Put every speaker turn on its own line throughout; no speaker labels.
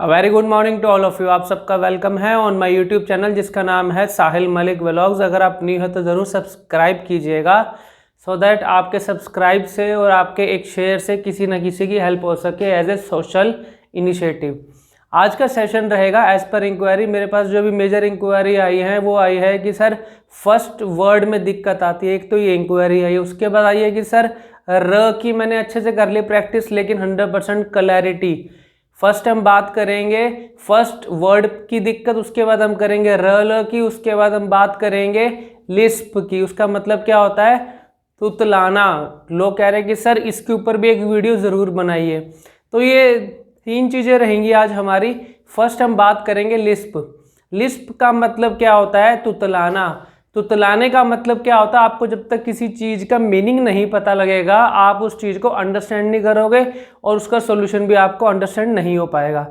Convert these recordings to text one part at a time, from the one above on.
Very good morning to all of you. आप सबका welcome है ऑन माय यूट्यूब चैनल जिसका नाम है साहिल मलिक व्लॉग्स। अगर आप न्यू है तो ज़रूर सब्सक्राइब कीजिएगा सो दैट आपके सब्सक्राइब से और आपके एक शेयर से किसी न किसी की हेल्प हो सके एज ए सोशल इनिशिएटिव। आज का सेशन रहेगा एज पर इंक्वायरी। मेरे पास जो भी मेजर इंक्वायरी आई है वो आई है कि सर फर्स्ट वर्ड में दिक्कत आती है। एक तो ये इंक्वायरी आई है, उसके बाद आई है कि सर र की मैंने अच्छे से कर ली प्रैक्टिस लेकिन 100% क्लैरिटी। फर्स्ट हम बात करेंगे फर्स्ट वर्ड की दिक्कत, उसके बाद हम करेंगे र ल की, उसके बाद हम बात करेंगे लिस्प की। उसका मतलब क्या होता है? तुतलाना। लोग कह रहे हैं कि सर इसके ऊपर भी एक वीडियो ज़रूर बनाइए। तो ये तीन चीज़ें रहेंगी आज हमारी। फर्स्ट हम बात करेंगे लिस्प। लिस्प का मतलब क्या होता है? तुतलाना। तुतलाने का मतलब क्या होता है? आपको जब तक किसी चीज़ का मीनिंग नहीं पता लगेगा आप उस चीज़ को अंडरस्टैंड नहीं करोगे और उसका सॉल्यूशन भी आपको अंडरस्टैंड नहीं हो पाएगा।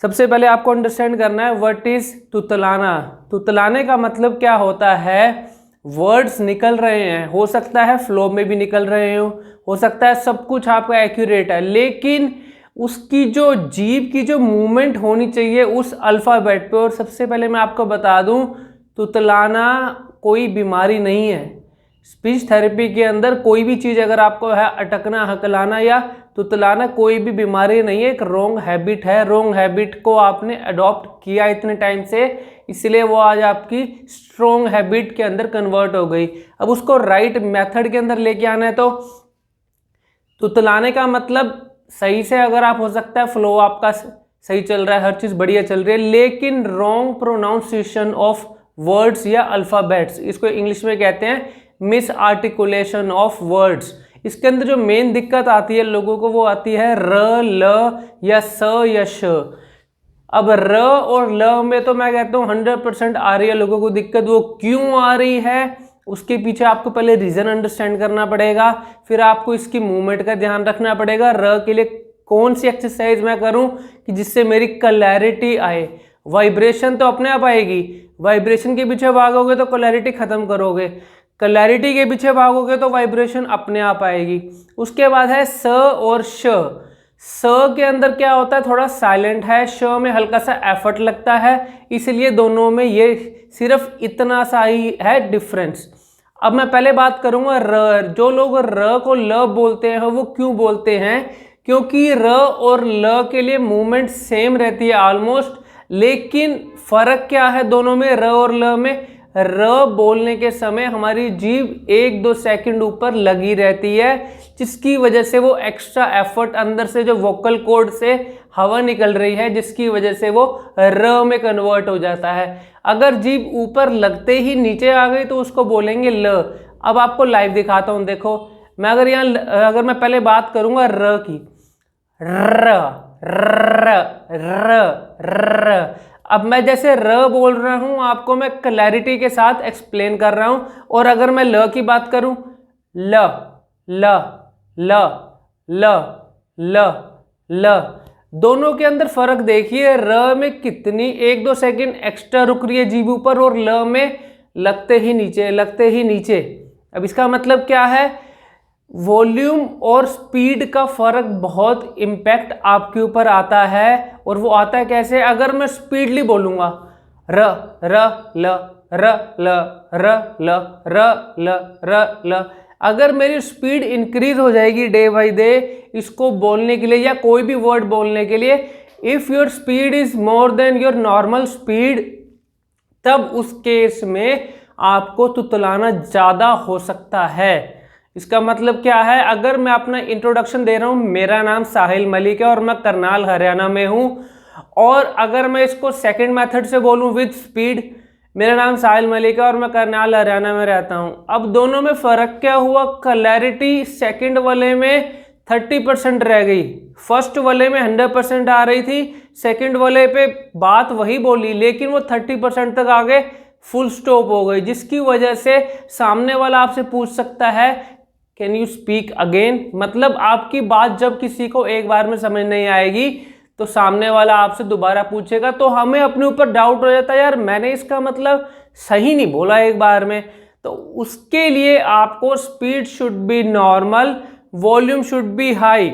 सबसे पहले आपको अंडरस्टैंड करना है व्हाट इज़ तुतलाना। तुतलाने का मतलब क्या होता है? वर्ड्स निकल रहे हैं, हो सकता है फ्लो में भी निकल रहे हो सकता है सब कुछ आपका एक्यूरेट है, लेकिन उसकी जो जीभ की जो मूवमेंट होनी चाहिए उस अल्फ़ाबेट पे। और सबसे पहले मैं आपको बता दूं, तुतलाना कोई बीमारी नहीं है। स्पीच थेरेपी के अंदर कोई भी चीज़ अगर आपको है अटकना, हकलाना या तुतलाना, कोई भी बीमारी नहीं है, एक रॉन्ग हैबिट है। रॉन्ग हैबिट को आपने अडॉप्ट किया इतने टाइम से, इसलिए वो आज आपकी स्ट्रॉन्ग हैबिट के अंदर कन्वर्ट हो गई। अब उसको राइट मेथड के अंदर लेके आना है। तो तुतलाने का मतलब सही से अगर आप, हो सकता है फ्लो आपका सही चल रहा है, हर चीज़ बढ़िया चल रही है, लेकिन रॉन्ग प्रोनाउंसिएशन ऑफ वर्ड्स या अल्फ़ाबेट्स, इसको इंग्लिश में कहते हैं मिस आर्टिकुलेशन ऑफ वर्ड्स। इसके अंदर जो मेन दिक्कत आती है लोगों को वो आती है र, ल या स या श। अब र और ल में तो मैं कहता हूँ 100% आ रही है लोगों को दिक्कत। वो क्यों आ रही है उसके पीछे आपको पहले रीज़न अंडरस्टैंड करना पड़ेगा, फिर आपको इसकी मूवमेंट का ध्यान रखना पड़ेगा। र के लिए कौन सी एक्सरसाइज मैं करूं कि जिससे मेरी क्लैरिटी आए। वाइब्रेशन तो अपने आप आएगी, वाइब्रेशन के पीछे भागोगे तो क्लैरिटी खत्म करोगे, क्लैरिटी के पीछे भागोगे तो वाइब्रेशन अपने आप आएगी। उसके बाद है स और श। स के अंदर क्या होता है? थोड़ा साइलेंट है, श में हल्का सा एफर्ट लगता है, इसलिए दोनों में ये सिर्फ इतना सा ही है डिफरेंस। अब मैं पहले बात करूंगा र। जो लोग र को ल बोलते हैं वो क्यों बोलते हैं? क्योंकि र और ल के लिए मूवमेंट सेम रहती है ऑलमोस्ट, लेकिन फर्क क्या है दोनों में र और ल में? र बोलने के समय हमारी जीभ 1-2 सेकंड ऊपर लगी रहती है, जिसकी वजह से वो एक्स्ट्रा एफर्ट अंदर से जो वोकल कॉर्ड से हवा निकल रही है, जिसकी वजह से वो र में कन्वर्ट हो जाता है। अगर जीभ ऊपर लगते ही नीचे आ गई तो उसको बोलेंगे ल। अब आपको लाइव दिखाता हूँ, देखो। मैं अगर मैं पहले बात करूँगा र की, र र र र। अब मैं जैसे र बोल रहा हूँ आपको मैं क्लैरिटी के साथ एक्सप्लेन कर रहा हूँ, और अगर मैं ल की बात करूँ, ल ल ल ल ल ल, दोनों के अंदर फर्क देखिए। र में कितनी 1-2 सेकंड एक्स्ट्रा रुक रही है जीभ ऊपर, और ल में लगते ही नीचे, लगते ही नीचे। अब इसका मतलब क्या है? वॉल्यूम और स्पीड का फर्क बहुत इम्पैक्ट आपके ऊपर आता है। और वो आता है कैसे? अगर मैं स्पीडली बोलूँगा र र ल र ल र ल र ल र ल, अगर मेरी स्पीड इंक्रीज हो जाएगी डे बाय डे इसको बोलने के लिए या कोई भी वर्ड बोलने के लिए, if your speed is more than your normal speed, तब उस केस में आपको तुतलाना ज़्यादा हो सकता है। इसका मतलब क्या है? अगर मैं अपना इंट्रोडक्शन दे रहा हूँ, मेरा नाम साहिल मलिक है और मैं करनाल हरियाणा में हूँ, और अगर मैं इसको सेकंड मेथड से बोलूँ विद स्पीड, मेरा नाम साहिल मलिक है और मैं करनाल हरियाणा में रहता हूँ। अब दोनों में फ़र्क क्या हुआ? क्लैरिटी सेकंड वाले में 30% रह गई, फर्स्ट वाले में 100% आ रही थी, सेकंड वाले पे बात वही बोली लेकिन वो 30% तक आगे फुल स्टॉप हो गई, जिसकी वजह से सामने वाला आपसे पूछ सकता है कैन यू स्पीक अगेन। मतलब आपकी बात जब किसी को एक बार में समझ नहीं आएगी तो सामने वाला आपसे दोबारा पूछेगा, तो हमें अपने ऊपर डाउट हो जाता है यार मैंने इसका मतलब सही नहीं बोला एक बार में। तो उसके लिए आपको speed should be normal, volume should be high,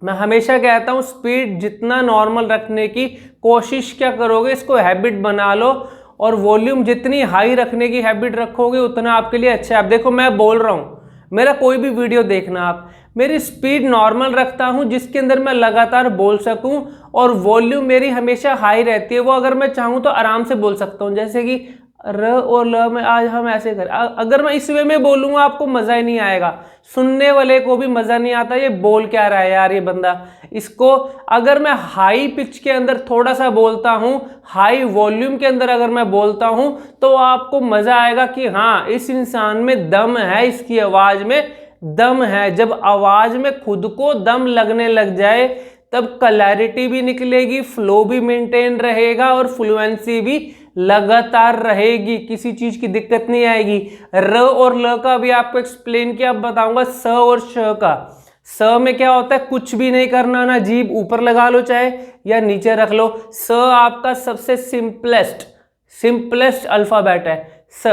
मैं हमेशा कहता हूँ स्पीड जितना नॉर्मल रखने की कोशिश क्या करोगे, इसको हैबिट बना लो, और वॉल्यूम जितनी हाई रखने की हैबिट रखोगे उतना आपके लिए अच्छा है। अब देखो मैं बोल रहा हूँ, मेरा कोई भी वीडियो देखना आप, मेरी स्पीड नॉर्मल रखता हूँ जिसके अंदर मैं लगातार बोल सकूँ, और वॉल्यूम मेरी हमेशा हाई रहती है, वो अगर मैं चाहूँ तो आराम से बोल सकता हूँ। जैसे कि र और ल में आज हम ऐसे करें, अगर मैं इस वे में बोलूँगा आपको मज़ा ही नहीं आएगा, सुनने वाले को भी मज़ा नहीं आता, ये बोल क्या रहा है यार ये बंदा। इसको अगर मैं हाई पिच के अंदर थोड़ा सा बोलता हूँ, हाई वॉल्यूम के अंदर अगर मैं बोलता हूँ, तो आपको मज़ा आएगा कि हाँ इस इंसान में दम है, इसकी आवाज़ में दम है। जब आवाज़ में खुद को दम लगने लग जाए तब क्लैरिटी भी निकलेगी, फ्लो भी मेंटेन रहेगा, और फ्लुएंसी भी लगातार रहेगी, किसी चीज की दिक्कत नहीं आएगी। र और ल का भी आपको एक्सप्लेन किया, अब बताऊंगा स और श का। स में क्या होता है, कुछ भी नहीं करना, ना जीभ ऊपर लगा लो चाहे या नीचे रख लो। स आपका सबसे सिंपलेस्ट अल्फाबेट है। स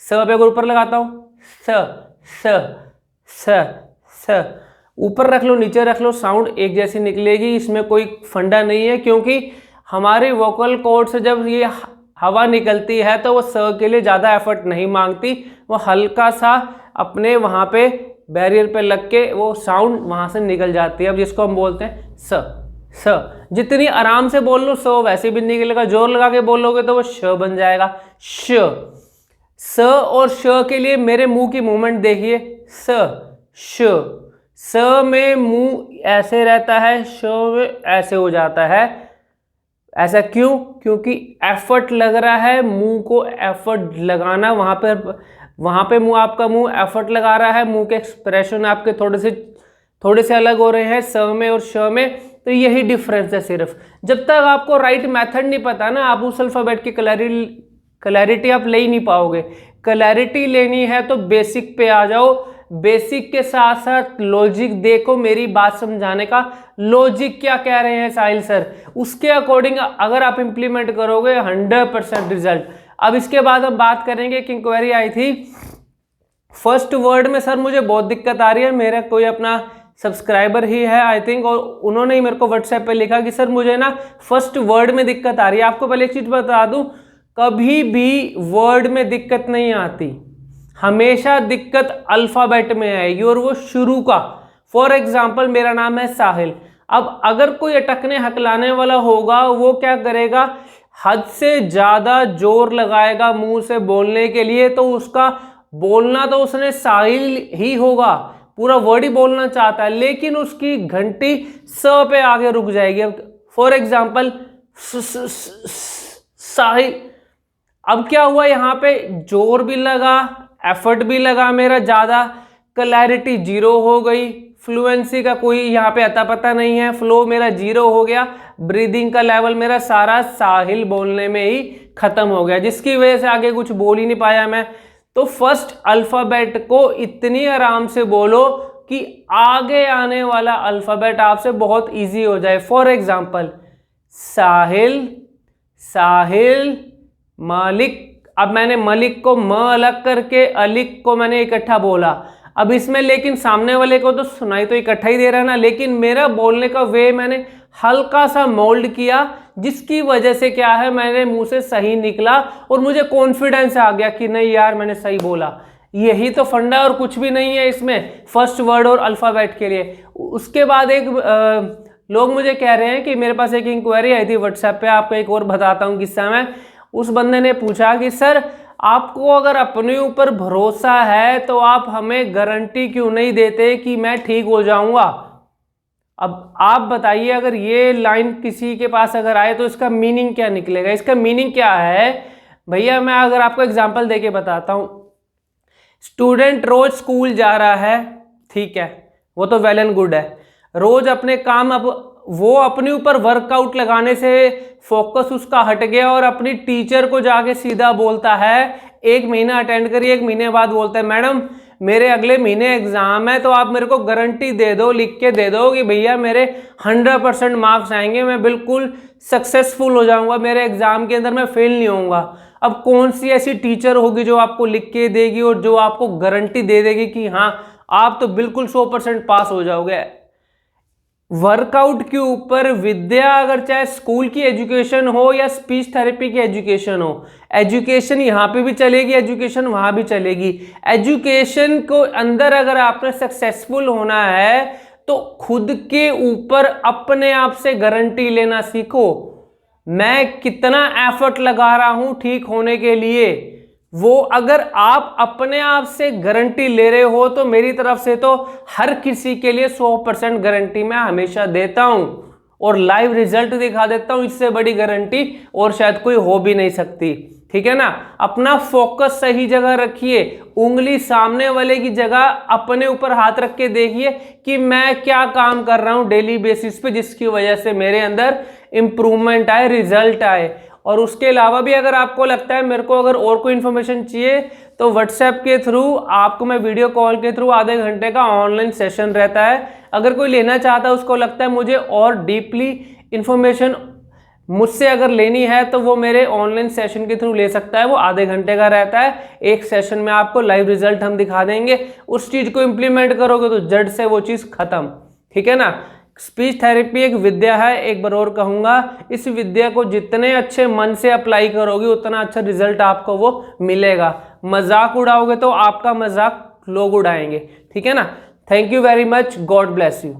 पे अगर ऊपर लगाता हूं, स ऊपर रख लो नीचे रख लो, साउंड एक जैसी निकलेगी, इसमें कोई फंडा नहीं है, क्योंकि हमारे वोकल कॉर्ड से जब ये हवा निकलती है तो वो स के लिए ज़्यादा एफर्ट नहीं मांगती, वो हल्का सा अपने वहाँ पे बैरियर पे लग के वो साउंड वहाँ से निकल जाती है। अब जिसको हम बोलते हैं स, जितनी आराम से बोल लो स वैसे भी निकलेगा, जोर लगा के बोलोगे तो वो श बन जाएगा। स और श के लिए मेरे मुंह की मूवमेंट देखिए, स में मुंह ऐसे रहता है, श में ऐसे हो जाता है। ऐसा क्यों? क्योंकि एफर्ट लग रहा है, मुंह को एफर्ट लगाना, वहां पे मुंह आपका मुंह एफर्ट लगा रहा है, मुंह के एक्सप्रेशन आपके थोड़े से अलग हो रहे हैं स में और श में। तो यही डिफरेंस है सिर्फ। जब तक आपको राइट मेथड नहीं पता ना, आप उस अल्फाबेट की क्लैरिटी आप ले ही नहीं पाओगे। क्लैरिटी लेनी है तो बेसिक पे आ जाओ, बेसिक के साथ साथ लॉजिक देखो, मेरी बात समझाने का लॉजिक क्या कह रहे हैं साहिल सर, उसके अकॉर्डिंग अगर आप इंप्लीमेंट करोगे 100% रिजल्ट। अब इसके बाद हम बात करेंगे कि इंक्वायरी आई थी फर्स्ट वर्ड में, सर मुझे बहुत दिक्कत आ रही है, मेरा कोई अपना सब्सक्राइबर ही है आई थिंक, और उन्होंने ही मेरे को व्हाट्सएप पे लिखा कि सर मुझे ना फर्स्ट वर्ड में दिक्कत आ रही है। आपको पहले एक चीज बता दूं, कभी भी वर्ड में दिक्कत नहीं आती, हमेशा दिक्कत अल्फाबेट में आएगी, और वो शुरू का। फॉर एग्जाम्पल मेरा नाम है साहिल, अब अगर कोई अटकने हकलाने वाला होगा वो क्या करेगा, हद से ज्यादा जोर लगाएगा मुंह से बोलने के लिए, तो उसका बोलना तो उसने साहिल ही होगा, पूरा वर्ड ही बोलना चाहता है, लेकिन उसकी घंटी स पे आगे रुक जाएगी। फॉर एग्जाम्पल साहिल, अब क्या हुआ, यहाँ पे जोर भी लगा, एफर्ट भी लगा मेरा ज्यादा, क्लैरिटी जीरो हो गई, फ्लुएंसी का कोई यहाँ पे अता पता नहीं है, फ्लो मेरा जीरो हो गया, ब्रीदिंग का लेवल मेरा सारा साहिल बोलने में ही खत्म हो गया, जिसकी वजह से आगे कुछ बोल ही नहीं पाया मैं। तो फर्स्ट अल्फाबेट को इतनी आराम से बोलो कि आगे आने वाला अल्फाबेट आपसे बहुत इजी हो जाए। फॉर एग्जाम्पल साहिल मालिक, अब मैंने मलिक को म अलग करके अलिक को मैंने इकट्ठा बोला, अब इसमें लेकिन सामने वाले को तो सुनाई तो इकट्ठा ही दे रहा ना, लेकिन मेरा बोलने का वे मैंने हल्का सा मोल्ड किया, जिसकी वजह से क्या है, मैंने मुंह से सही निकला और मुझे कॉन्फिडेंस आ गया कि नहीं यार मैंने सही बोला। यही तो फंडा और कुछ भी नहीं है इसमें फर्स्ट वर्ड और अल्फाबेट के लिए। उसके बाद एक लोग मुझे कह रहे हैं कि मेरे पास एक इंक्वायरी आई थी व्हाट्सएप पे, आपको एक और बताता हूँ किस्सा मैं। उस बंदे ने पूछा कि सर आपको अगर अपने ऊपर भरोसा है तो आप हमें गारंटी क्यों नहीं देते कि मैं ठीक हो जाऊंगा। अब आप बताइए, अगर ये लाइन किसी के पास अगर आए तो इसका मीनिंग क्या निकलेगा। इसका मीनिंग क्या है भैया, मैं अगर आपको एग्जांपल देके बताता हूं। स्टूडेंट रोज स्कूल जा रहा है, ठीक है, वो तो वेल एंड गुड है, रोज अपने काम, अब वो अपने ऊपर वर्कआउट लगाने से फोकस उसका हट गया और अपनी टीचर को जाके सीधा बोलता है, एक महीना अटेंड करिए, एक महीने बाद बोलता है मैडम मेरे अगले महीने एग्जाम है, तो आप मेरे को गारंटी दे दो, लिख के दे दो कि भैया मेरे 100% मार्क्स आएंगे, मैं बिल्कुल सक्सेसफुल हो जाऊंगा, मेरे एग्जाम के अंदर मैं फेल नहीं होऊंगा। अब कौन सी ऐसी टीचर होगी जो आपको लिख के देगी और जो आपको गारंटी दे देगी कि हाँ आप तो बिल्कुल 100% पास हो जाओगे। वर्कआउट के ऊपर विद्या, अगर चाहे स्कूल की एजुकेशन हो या स्पीच थेरेपी की एजुकेशन हो, एजुकेशन यहाँ पे भी चलेगी, एजुकेशन वहाँ भी चलेगी। एजुकेशन को अंदर अगर आपने सक्सेसफुल होना है तो खुद के ऊपर अपने आप से गारंटी लेना सीखो। मैं कितना एफर्ट लगा रहा हूं ठीक होने के लिए, वो अगर आप अपने आप से गारंटी ले रहे हो तो मेरी तरफ से तो हर किसी के लिए 100% गारंटी मैं हमेशा देता हूं और लाइव रिजल्ट दिखा देता हूं। इससे बड़ी गारंटी और शायद कोई हो भी नहीं सकती। ठीक है ना। अपना फोकस सही जगह रखिए, उंगली सामने वाले की जगह अपने ऊपर हाथ रख के देखिए कि मैं क्या काम कर रहा हूं डेली बेसिस पे जिसकी वजह से मेरे अंदर इंप्रूवमेंट आए, रिजल्ट आए। और उसके अलावा भी अगर आपको लगता है मेरे को अगर और कोई इन्फॉर्मेशन चाहिए तो व्हाट्सएप के थ्रू आपको मैं वीडियो कॉल के थ्रू आधे घंटे का ऑनलाइन सेशन रहता है। अगर कोई लेना चाहता है, उसको लगता है मुझे और डीपली इंफॉर्मेशन मुझसे अगर लेनी है तो वो मेरे ऑनलाइन सेशन के थ्रू ले सकता है। वो आधे घंटे का रहता है। एक सेशन में आपको लाइव रिजल्ट हम दिखा देंगे। उस चीज को इंप्लीमेंट करोगे तो जड़ से वो चीज खत्म। ठीक है ना। स्पीच थेरेपी एक विद्या है, एक बार और कहूंगा, इस विद्या को जितने अच्छे मन से अप्लाई करोगे उतना अच्छा रिजल्ट आपको वो मिलेगा। मजाक उड़ाओगे तो आपका मजाक लोग उड़ाएंगे। ठीक है ना। Thank you very much. God bless you.